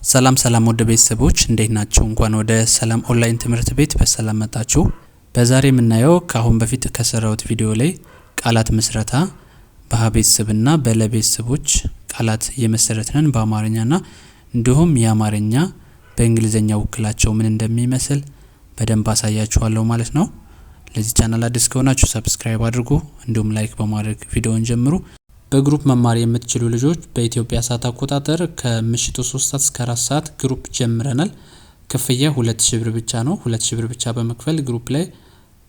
ሰላም ወደ ቤተሰቦች እንዴት ናችሁ? እንኳን ወደ ሰላም ኦንላይን ትምህርት ቤት በሰላም መጣችሁ። በዛሬ የምናየው ከአሁን በፊት ከሰራሁት ቪዲዮ ላይ ቃላት ምስረታ በሀ ቤተሰብና በለ ቤተሰቦች ቃላት የመሰረትነን በአማርኛና እንዲሁም የአማርኛ በእንግሊዘኛ ውክላቸው ምን እንደሚመስል በደንብ አሳያችኋለሁ ማለት ነው። ለዚህ ቻናል አዲስ ከሆናችሁ ሰብስክራይብ አድርጉ፣ እንዲሁም ላይክ በማድረግ ቪዲዮውን ጀምሩ። በግሩፕ መማር የምትችሉ ልጆች በኢትዮጵያ ሰዓት አቆጣጠር ከምሽቱ 3 ሰዓት እስከ 4 ሰዓት ግሩፕ ጀምረናል። ክፍያ 2000 ብር ብቻ ነው። 2000 ብር ብቻ በመክፈል ግሩፕ ላይ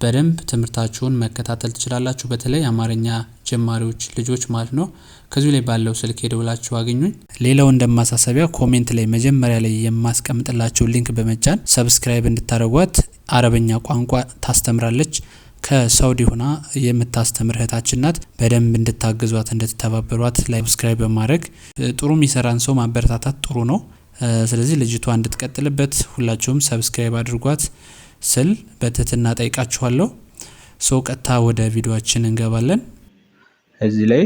በደንብ ትምህርታችሁን መከታተል ትችላላችሁ። በተለይ አማርኛ ጀማሪዎች ልጆች ማለት ነው። ከዚህ ላይ ባለው ስልክ ደውላችሁ አገኙኝ። ሌላው እንደማሳሰቢያ ኮሜንት ላይ መጀመሪያ ላይ የማስቀምጥላችሁ ሊንክ በመጫን ሰብስክራይብ እንድታደርጓት። አረበኛ ቋንቋ ታስተምራለች። ከሳውዲ ሆና የምታስተምር እህታችን ናት። በደንብ እንድታግዟት እንድትተባበሯት ላይ ሰብስክራይብ በማድረግ ጥሩ የሚሰራን ሰው ማበረታታት ጥሩ ነው። ስለዚህ ልጅቷ እንድትቀጥልበት ሁላችሁም ሰብስክራይብ አድርጓት ስል በትህትና ጠይቃችኋለሁ። ሰው ቀጥታ ወደ ቪዲዮአችን እንገባለን። እዚህ ላይ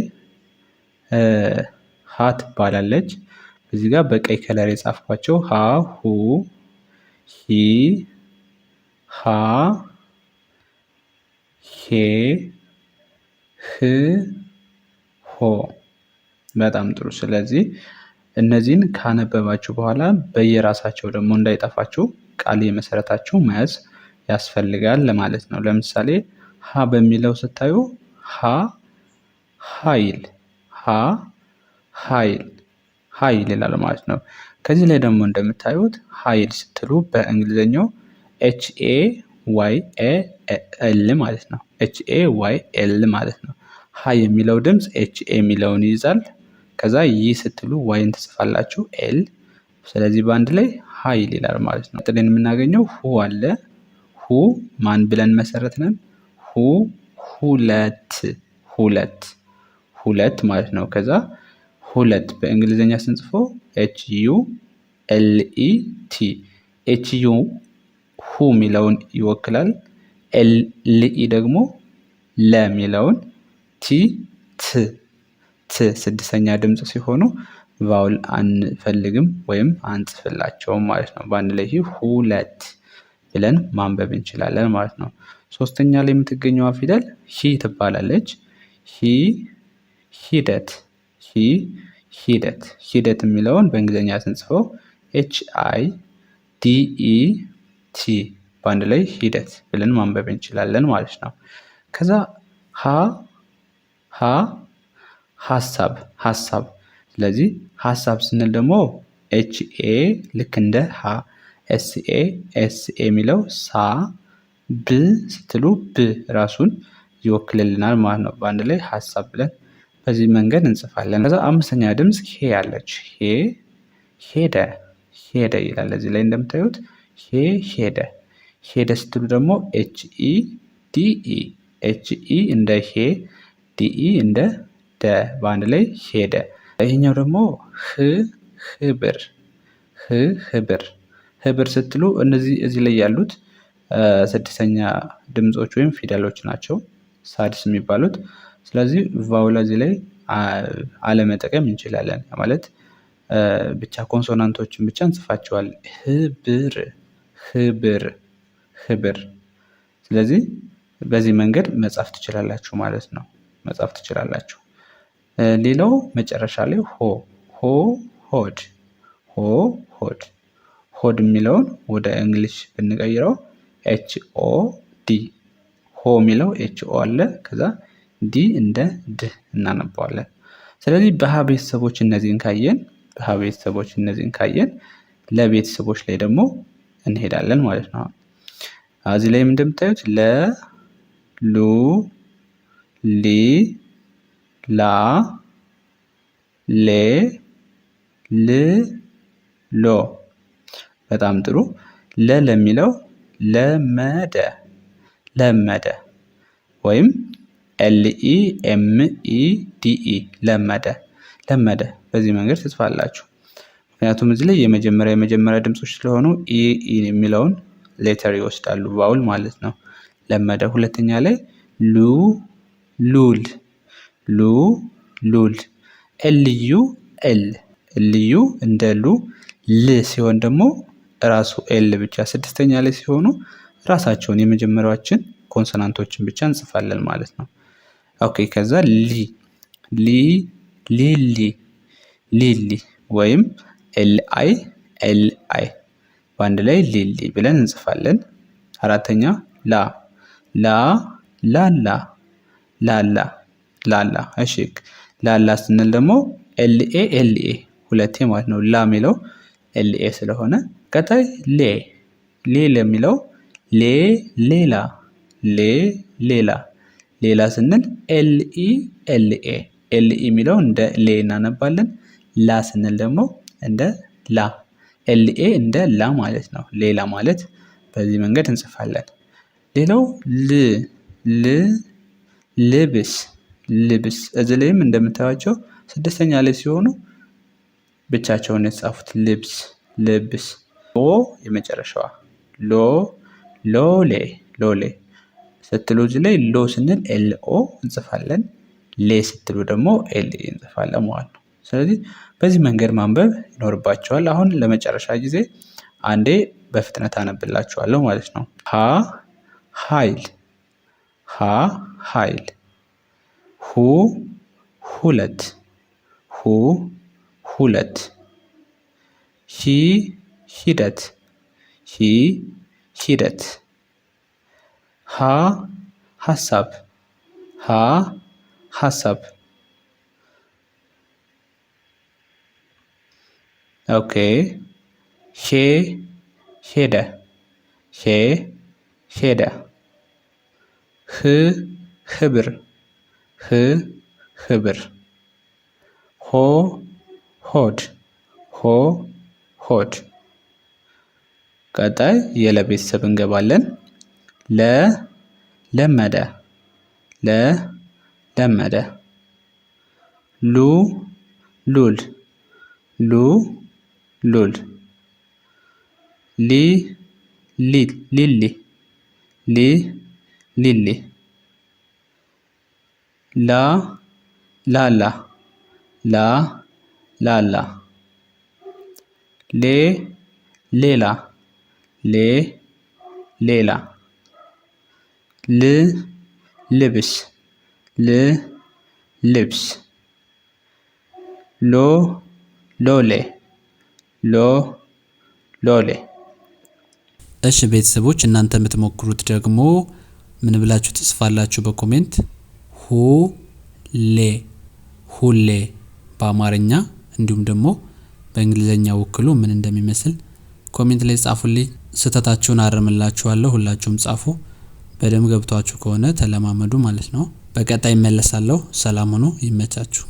ሀ ትባላለች። እዚህ ጋር በቀይ ከለር የጻፍኳቸው ሀ፣ ሁ፣ ሂ፣ ሃ፣ ሄ፣ ህ፣ ሆ። በጣም ጥሩ። ስለዚህ እነዚህን ካነበባችሁ በኋላ በየራሳቸው ደግሞ እንዳይጠፋችሁ ቃል የመሰረታችሁ መያዝ ያስፈልጋል ለማለት ነው። ለምሳሌ ሀ በሚለው ስታዩ ሀ ኃይል፣ ሀ ኃይል፣ ኃይል ይላል ማለት ነው። ከዚህ ላይ ደግሞ እንደምታዩት ኃይል ስትሉ በእንግሊዘኛው HAYL ማለት ነው። HAYL ማለት ነው። ሀ የሚለው ድምፅ HA የሚለውን ይይዛል። ከዛ ይ ስትሉ ዋይን ትጽፋላችሁ ኤል። ስለዚህ በአንድ ላይ ኃይል ይላል ማለት ነው። ጥለን የምናገኘው ሁ አለ። ሁ ማን ብለን መሰረትነን? ሁ ሁለት፣ ሁለት፣ ሁለት ማለት ነው። ከዛ ሁለት በእንግሊዘኛ ስንጽፈው HULET። HU ሁ የሚለውን ይወክላል። LE ደግሞ ለ የሚለውን፣ ቲ ት፣ ት ስድስተኛ ድምጽ ሲሆኑ ቫውል አንፈልግም ወይም አንጽፍላቸውም ማለት ነው። በአንድ ላይ ሁለት ብለን ማንበብ እንችላለን ማለት ነው። ሶስተኛ ላይ የምትገኘዋ ፊደል ሂ ትባላለች። ሂ ሂደት፣ ሂ ሂደት፣ ሂደት የሚለውን በእንግሊዘኛ ስንጽፈው HIDET በአንድ ላይ ሂደት ብለን ማንበብ እንችላለን ማለት ነው። ከዛ ሀሳብ፣ ሀሳብ። ስለዚህ ሀሳብ ስንል ደግሞ HA ልክ እንደ ሀ፣ SA የሚለው ሳ፣ ብ ስትሉ ብ ራሱን ይወክልልናል ማለት ነው። በአንድ ላይ ሀሳብ ብለን በዚህ መንገድ እንጽፋለን። ከዛ አምስተኛ ድምፅ ሄ ያለች። ሄ ሄደ፣ ሄደ ይላል። እዚህ ላይ እንደምታዩት ሄ ሄደ። ሄደ ስትሉ ደግሞ HEDE፣ HE እንደ ሄ፣ DE እንደ ደ በአንድ ላይ ሄደ። ይሄኛው ደግሞ ህብር፣ ህብር፣ ህብር ስትሉ እነዚህ እዚህ ላይ ያሉት ስድስተኛ ድምጾች ወይም ፊደሎች ናቸው ሳድስ የሚባሉት። ስለዚህ ቫውል እዚህ ላይ አለመጠቀም እንችላለን። ማለት ብቻ ኮንሶናንቶችን ብቻ እንጽፋቸዋለን። ህብር፣ ህብር፣ ህብር። ስለዚህ በዚህ መንገድ መጻፍ ትችላላችሁ ማለት ነው። መጻፍ ትችላላችሁ። ሌላው መጨረሻ ላይ ሆ ሆድ፣ ሆ ሆድ፣ ሆድ የሚለውን ወደ እንግሊሽ ብንቀይረው HOD። ሆ የሚለው HO አለ። ከዛ ዲ እንደ ድ እናነባዋለን። ስለዚህ በሀ ቤተሰቦች እነዚህን ካየን፣ በሀ ቤተሰቦች እነዚህን ካየን ለቤተሰቦች ላይ ደግሞ እንሄዳለን ማለት ነው። እዚህ ላይ እንደምታዩት ለ፣ ሉ፣ ሊ፣ ላ፣ ሌ፣ ል፣ ሎ። በጣም ጥሩ። ለሚለው ለመደ፣ ለመደ ወይም LEMEDE ለመደ፣ ለመደ። በዚህ መንገድ ትጽፋላችሁ። ምክንያቱም እዚህ ላይ የመጀመሪያ ድምጾች ስለሆኑ ኢ የሚለውን ሌተር ይወስዳሉ፣ ቫውል ማለት ነው። ለመደ። ሁለተኛ ላይ ሉ፣ ሉል፣ ሉ፣ ሉል። LUL፣ ልዩ እንደ ሉ፣ ል ሲሆን ደግሞ ራሱ ኤል ብቻ ስድስተኛ ላይ ሲሆኑ ራሳቸውን የመጀመሪያዎችን ኮንሶናንቶችን ብቻ እንጽፋለን ማለት ነው። ኦኬ ከዛ ሊሊ ወይም ኤል አይ በአንድ ላይ ሊሊ ብለን እንጽፋለን። አራተኛ ላላ እሺ ላላ ስንል ደግሞ ኤልኤ ሁለቴ ማለት ነው። ላ የሚለው ኤልኤ ስለሆነ ቀጣይ ሌ ለሚለው ሌላ ስንል ኤልኤ የሚለው እንደ ሌ እናነባለን። ላ ስንል ደግሞ እንደ ላ ኤልኤ እንደ ላ ማለት ነው። ሌላ ማለት በዚህ መንገድ እንጽፋለን። ሌላው ልብስ እዚህ ላይም እንደምታዩቸው ስድስተኛ ላይ ሲሆኑ ብቻቸውን የተጻፉት ልብስ የመጨረሻዋ ሎሌ ስትሉ እዚህ ላይ ሎ ስንል ኤልኦ እንጽፋለን። ሌ ስትሉ ደግሞ ኤልኤ እንጽፋለን ማለት ነው። ስለዚህ በዚህ መንገድ ማንበብ ይኖርባቸዋል። አሁን ለመጨረሻ ጊዜ አንዴ በፍጥነት አነብላችኋለሁ ማለት ነው። ኃይል ሁለት ሂደት ሀሳብ ኦኬ ሄደ ህብር ሆድ ቀጣይ የለቤተሰብ እንገባለን። ለመደ ሉል ሊሊ ላላ ሌላ ልብስ ሎሌ እሺ ቤተሰቦች እናንተ የምትሞክሩት ደግሞ ምን ብላችሁ ትጽፋላችሁ በኮሜንት? ሁሌ በአማርኛ እንዲሁም ደግሞ በእንግሊዘኛ ወክሉ ምን እንደሚመስል ኮሜንት ላይ ጻፉልኝ። ስህተታችሁን አርምላችኋለሁ። ሁላችሁም ጻፉ። በደንብ ገብቷችሁ ከሆነ ተለማመዱ ማለት ነው። በቀጣይ እመለሳለሁ። ሰላም ሁኑ። ይመቻችሁ።